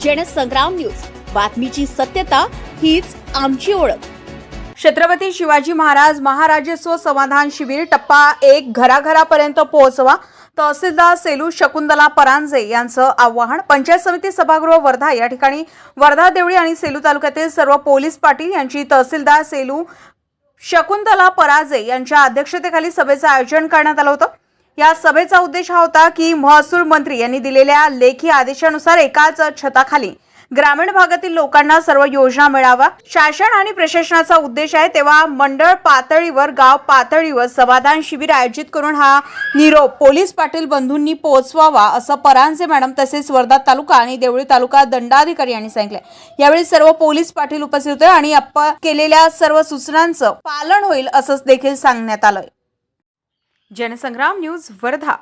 Jansangram news, बातमीची सत्यता हीच आमची ओळख। छत्रपती शिवाजी महाराज महाराजस्व समाधान शिबिर टप्पा 1 घराघरापर्यंत पोहोचवा। तहसीलदार सेलू शकुंतला परांजे यांचं आवाहन। पंचायत समिती सभागृह वर्धा या ठिकाणी वर्धा देवळी आणि सेलू तालुक्यातील सर्व पोलीस पाटील यांची तहसीलदार सेलू शकुंतला परांजे यांच्या अध्यक्षतेखाली सभेचं आयोजन करण्यात आलं होतं। या सभेचा उद्देश हा होता की महसूल मंत्री यांनी दिलेल्या लेखी आदेशानुसार एकाच छताखाली ग्रामीण भागातील लोकांना सर्व योजना मिळावा। शासन आणि प्रशासनाचा उद्देश आहे तेव्हा मंडळ पातळीवर गाव पातळीवर समाधान शिबिर आयोजित करून हा निरोप पोलीस पाटील बंधूंनी पोहोचवावा असं परांजे मॅडम तसेच वर्धा तालुका आणि देवळी तालुका दंडाधिकारी यांनी सांगितले। यावेळी सर्व पोलीस पाटील उपस्थित होते आणि केलेल्या सर्व सूचनांचं पालन होईल असं देखील सांगण्यात आलं। जनसंग्राम न्यूज वर्धा।